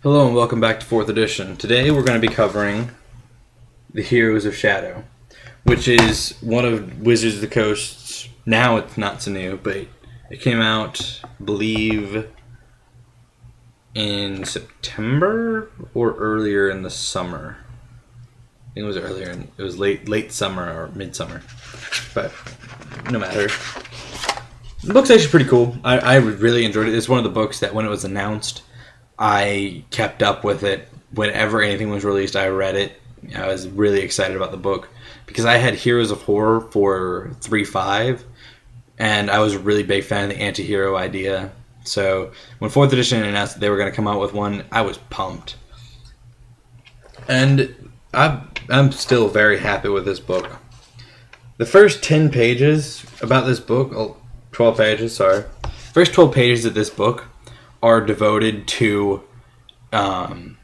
Hello and welcome back to 4th edition. Today we're going to be covering the Heroes of Shadow, which is one of Wizards of the Coast's, now it's not so new, but it came out, I believe, in September or earlier in the summer. I think it was earlier, it was late summer or midsummer, but no matter. The book's actually pretty cool. I really enjoyed it. It's one of the books that when it was announced, I kept up with it. Whenever anything was released, I read it. I was really excited about the book because I had Heroes of Horror for 3.5, and I was a really big fan of the anti-hero idea. So when 4th edition announced that they were going to come out with one, I was pumped. And I'm still very happy with this book. The first 10 pages about this book, 12 pages, sorry. First 12 pages of this book are devoted to, the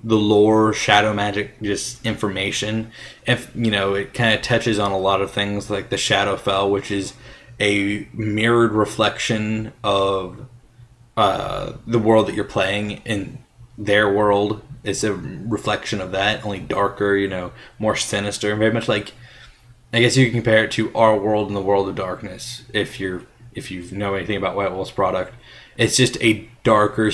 lore, shadow magic, just information. It kind of touches on a lot of things like the Shadowfell, which is a mirrored reflection of the world that you're playing in their world. It's a reflection of that, only darker, more sinister, very much like, I guess you can compare it to our world and the world of darkness. If you know anything about White Wolf's product, it's just a darker,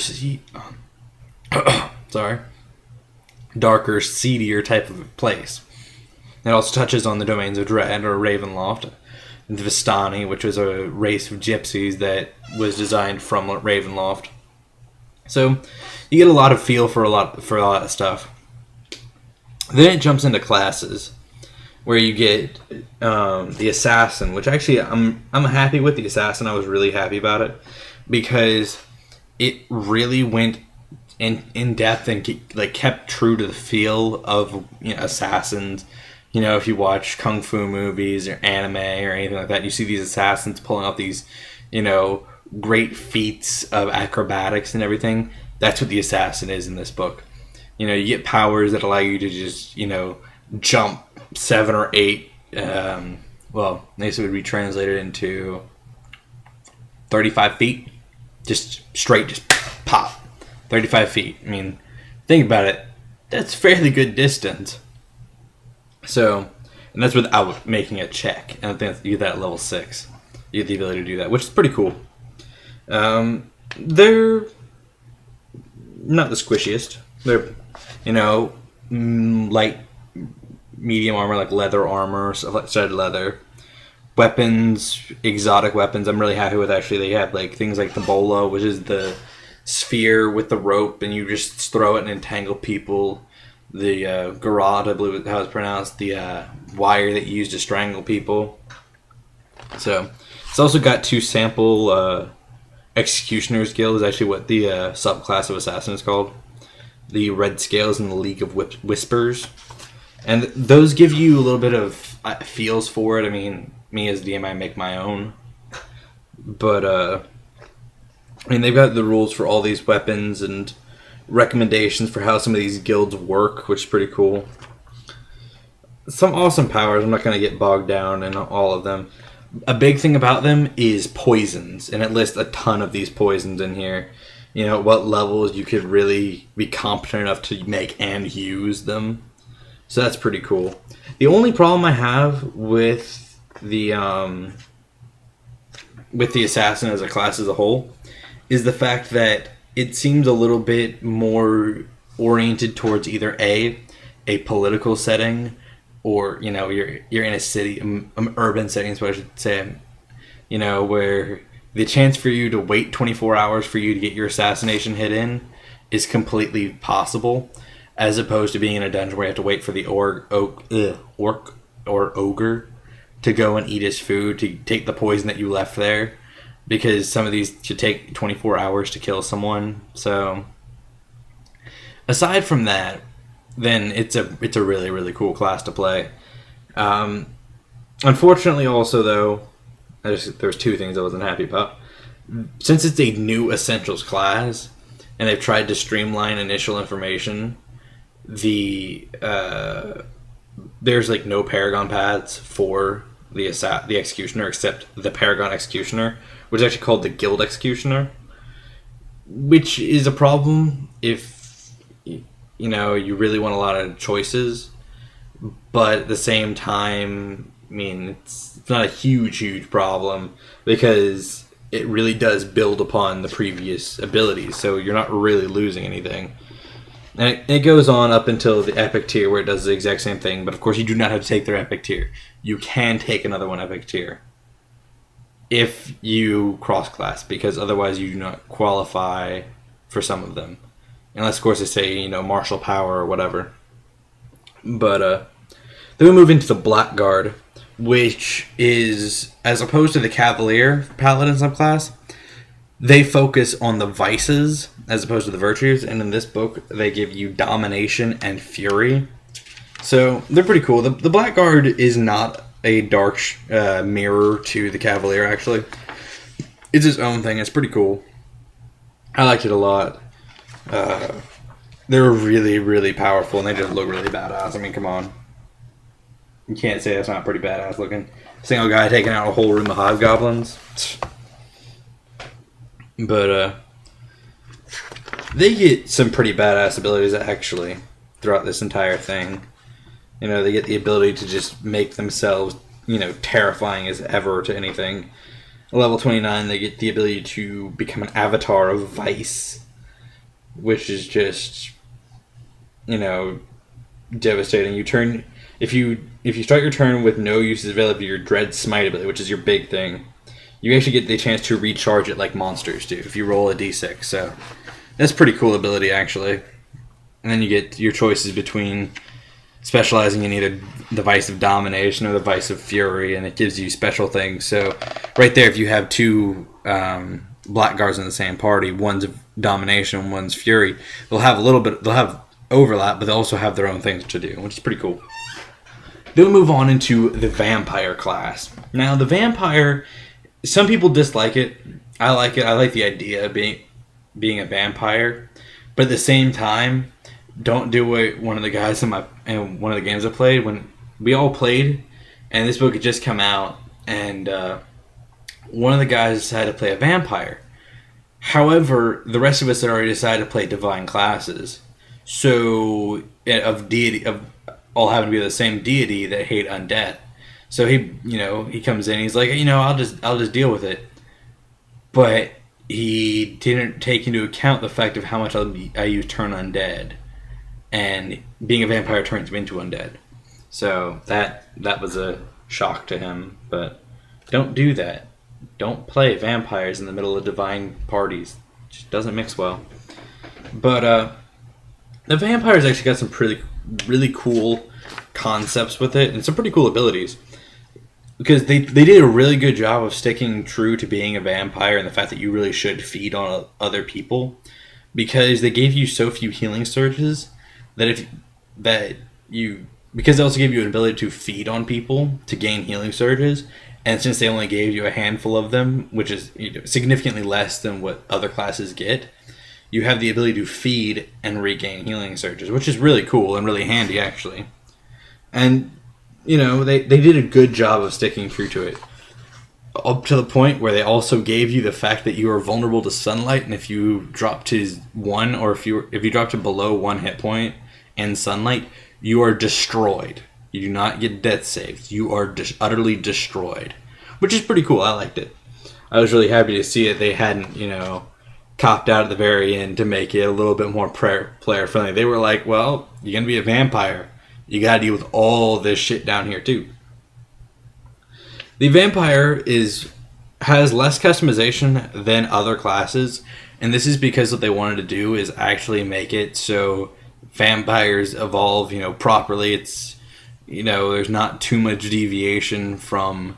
darker, seedier type of place. It also touches on the domains of Dread or Ravenloft, the Vistani, which was a race of gypsies that was designed from Ravenloft. So you get a lot of feel for a lot of stuff. Then it jumps into classes, where you get the assassin, which actually I'm happy with the assassin. I was really happy about it because it really went in depth and kept true to the feel of assassins. If you watch kung fu movies or anime or anything like that, you see these assassins pulling off these great feats of acrobatics and everything. That's what the assassin is in this book. You get powers that allow you to just jump 7 or 8, I guess it would be translated into 35 feet. Just straight, just pop. 35 feet. I mean, think about it. That's fairly good distance. So, and that's without making a check. And I think you get that at level 6. You get the ability to do that, which is pretty cool. They're not the squishiest. They're, light medium armor, like leather armor, stuff like studded leather. Weapons, exotic weapons, I'm really happy with. Actually, they have things like the bola, which is the sphere with the rope, and you just throw it and entangle people. The garrote, I believe is how it's pronounced, the wire that you use to strangle people. So it's also got 2 sample Executioner's Guild is actually what the subclass of assassin is called. The Red Scales and the League of Whispers. And those give you a little bit of feels for it. I mean, me as DM, I make my own. But, they've got the rules for all these weapons and recommendations for how some of these guilds work, which is pretty cool. Some awesome powers. I'm not going to get bogged down in all of them. A big thing about them is poisons, and it lists a ton of these poisons in here. At what levels you could really be competent enough to make and use them. So that's pretty cool. The only problem I have with the assassin as a class as a whole is the fact that it seems a little bit more oriented towards either a political setting, or you're in a city, an urban setting, is what I should say. Where the chance for you to wait 24 hours for you to get your assassination hit in is completely possible. As opposed to being in a dungeon where you have to wait for the orc or ogre to go and eat his food, to take the poison that you left there. Because some of these should take 24 hours to kill someone. So, aside from that, then it's a really, really cool class to play. Unfortunately also, though, there's 2 things I wasn't happy about. Since it's a new Essentials class, and they've tried to streamline initial information, there's no Paragon paths for the Executioner except the Paragon Executioner, which is actually called the Guild Executioner. which is a problem if you really want a lot of choices, but at the same time, I mean, it's not a huge problem because it really does build upon the previous abilities, so you're not really losing anything. And it goes on up until the epic tier where it does the exact same thing, but of course you do not have to take their epic tier. You can take another one epic tier if you cross class, because otherwise you do not qualify for some of them. Unless of course they say, martial power or whatever. But then we move into the blackguard, which is, as opposed to the cavalier paladin subclass, they focus on the vices as opposed to the virtues, and in this book they give you domination and fury. So they're pretty cool. The blackguard is not a dark mirror to the cavalier, actually. It's its own thing. It's pretty cool. I liked it a lot. They're really powerful, and they just look really badass. I mean, come on. You can't say that's not pretty badass looking. Single guy taking out a whole room of hobgoblins. But they get some pretty badass abilities, actually, throughout this entire thing. They get the ability to just make themselves, terrifying as ever to anything. Level 29, they get the ability to become an avatar of vice, which is just, devastating. If you start your turn with no uses available to your Dread Smite ability, which is your big thing, you actually get the chance to recharge it like monsters do if you roll a d6. So that's a pretty cool ability, actually. And then you get your choices between specializing in either the Vice of Domination or the Vice of Fury, and it gives you special things. So right there, if you have two blackguards in the same party, one's Domination, one's Fury, they'll have overlap, but they also have their own things to do, which is pretty cool. Then we move on into the vampire class. Now, the vampire, some people dislike it. I like it. I like the idea of being a vampire, but at the same time, don't do what one of the guys in one of the games I played, when we all played, and this book had just come out, and one of the guys decided to play a vampire. However, the rest of us had already decided to play divine classes, so of all having to be the same deity that hate undead. So he comes in, he's like, I'll just deal with it, but he didn't take into account the fact of how much I use turn undead, and being a vampire turns him into undead. So that was a shock to him. But don't do that. Don't play vampires in the middle of divine parties. It just doesn't mix well. But the vampires actually got some really cool concepts with it, and some pretty cool abilities. Because they did a really good job of sticking true to being a vampire and the fact that you really should feed on other people. Because they gave you so few healing surges because they also give you an ability to feed on people to gain healing surges, and since they only gave you a handful of them, which is significantly less than what other classes get, you have the ability to feed and regain healing surges, which is really cool and really handy, actually. And they did a good job of sticking true to it, up to the point where they also gave you the fact that you are vulnerable to sunlight, and if you drop to 1, or if you drop to below 1 hit point in sunlight, you are destroyed. You do not get death saves. You are utterly destroyed, which is pretty cool. I liked it. I was really happy to see it. They hadn't, copped out at the very end to make it a little bit more player friendly. They were like, well, you're going to be a vampire. You got to deal with all this shit down here too. The vampire has less customization than other classes, and this is because what they wanted to do is actually make it so vampires evolve, properly. It's, there's not too much deviation from,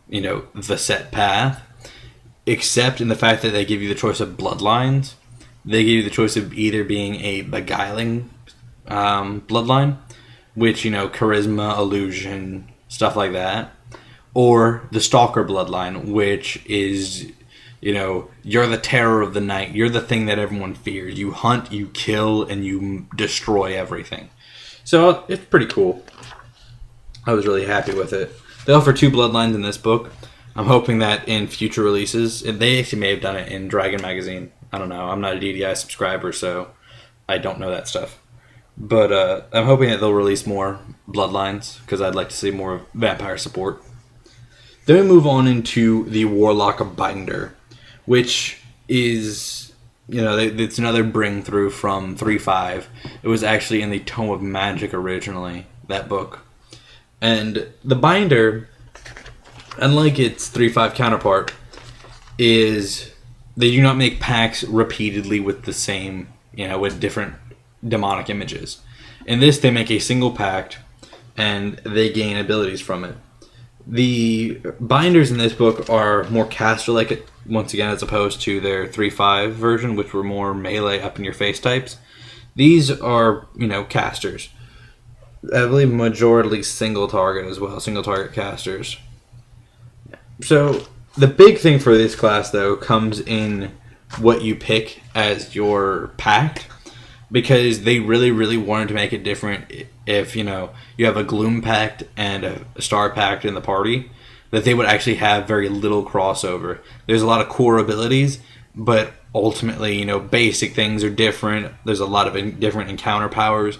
the set path, except in the fact that they give you the choice of bloodlines. They give you the choice of either being a beguiling bloodline, which, charisma, illusion, stuff like that, or the stalker bloodline, which is, you're the terror of the night. You're the thing that everyone fears. You hunt, you kill, and you destroy everything. So it's pretty cool. I was really happy with it. They offer 2 bloodlines in this book. I'm hoping that in future releases, they actually may have done it in Dragon Magazine. I don't know. I'm not a DDI subscriber, so I don't know that stuff. But I'm hoping that they'll release more Bloodlines, because I'd like to see more vampire support. Then we move on into the Warlock Binder, which is, you know, it's another bring through from 3.5. It was actually in the Tome of Magic originally, that book. And the Binder, unlike its 3.5 counterpart, is they do not make packs repeatedly with the same, you know, with different demonic images. In this, they make a single pact, and they gain abilities from it. The binders in this book are more caster-like, once again, as opposed to their 3.5 version, which were more melee, up-in-your-face types. These are, you know, casters. I believe majority single target as well, single target casters. So the big thing for this class, though, comes in what you pick as your pact, because they really wanted to make it different. If, you know, you have a Gloom Pact and a Star Pact in the party, that they would actually have very little crossover. There's a lot of core abilities, but ultimately, you know, basic things are different. There's a lot of different encounter powers,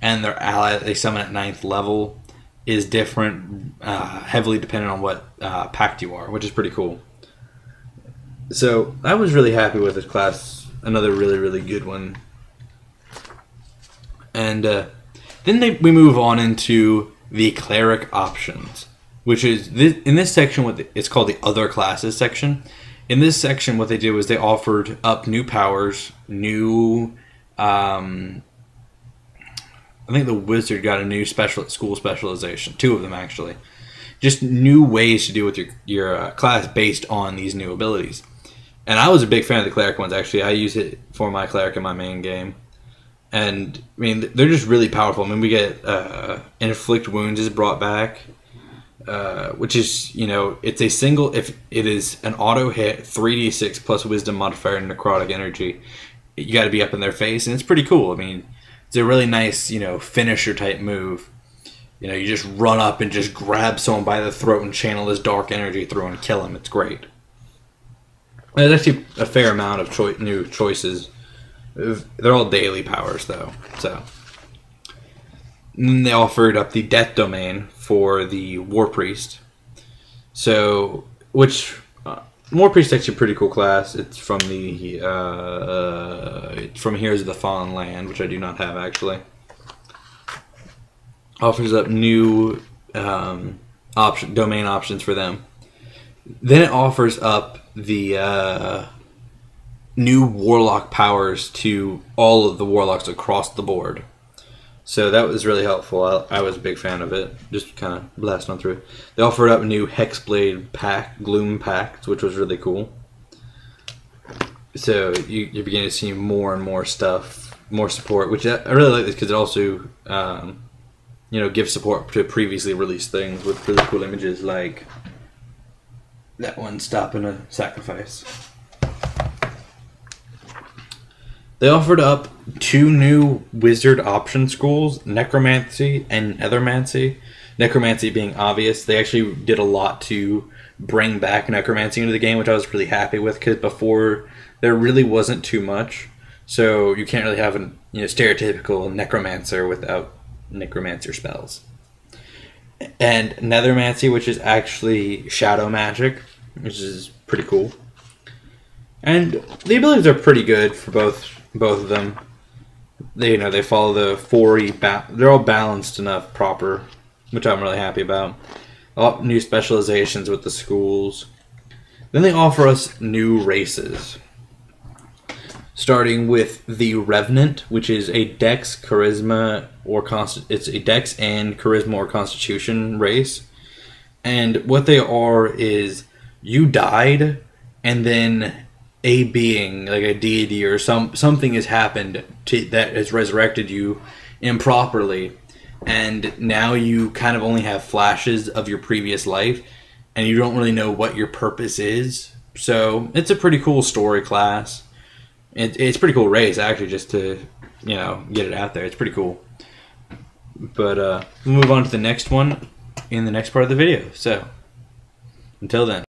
and their ally that they summon at 9th level is different, heavily dependent on what pact you are, which is pretty cool. So I was really happy with this class. Another really good one. And then we move on into the cleric options, which is in this section. It's called the other classes section. In this section, what they did was they offered up new powers, new. I think the wizard got a new school specialization. 2 of them actually, just new ways to deal with your class based on these new abilities. And I was a big fan of the cleric ones. Actually, I use it for my cleric in my main game. And, I mean, they're just really powerful. I mean, we get Inflict Wounds is brought back, which is, you know, it's a single, if it is an auto hit, 3d6 plus Wisdom modifier and Necrotic Energy. You got to be up in their face, and it's pretty cool. I mean, it's a really nice, you know, finisher type move. You know, you just run up and just grab someone by the throat and channel this dark energy through and kill him. It's great. And there's actually a fair amount of new choices. They're all daily powers, though. So, and then they offered up the Death Domain for the War Priest. So, which War Priest is actually a pretty cool class. It's from the it's from Heroes of the Fallen Land, which I do not have actually. Offers up new domain options for them. Then it offers up the new warlock powers to all of the warlocks across the board. So that was really helpful. I was a big fan of it. Just kind of blasting on through. They offered up a new Hexblade pack, Gloom Pact, which was really cool. So you're beginning to see more and more stuff, more support, which I really like this because it also, you know, gives support to previously released things with really cool images like that one stopping a sacrifice. They offered up 2 new wizard option schools, Necromancy and Nethermancy. Necromancy being obvious. They actually did a lot to bring back Necromancy into the game, which I was really happy with, because before there really wasn't too much. So you can't really have a stereotypical Necromancer without Necromancer spells. And Nethermancy, which is actually shadow magic, which is pretty cool. And the abilities are pretty good for both of them. They follow the 4E. They're all balanced enough, proper, which I'm really happy about. New specializations with the schools. Then they offer us new races, starting with the Revenant, which is a Dex, Charisma, it's a Dex and Charisma or Constitution race. And what they are is you died, and then a being, like a deity or something has happened that has resurrected you improperly, and now you kind of only have flashes of your previous life, and you don't really know what your purpose is. So it's a pretty cool story class. It's a pretty cool race, actually, just to, get it out there. It's pretty cool. But we'll move on to the next one in the next part of the video. So, until then.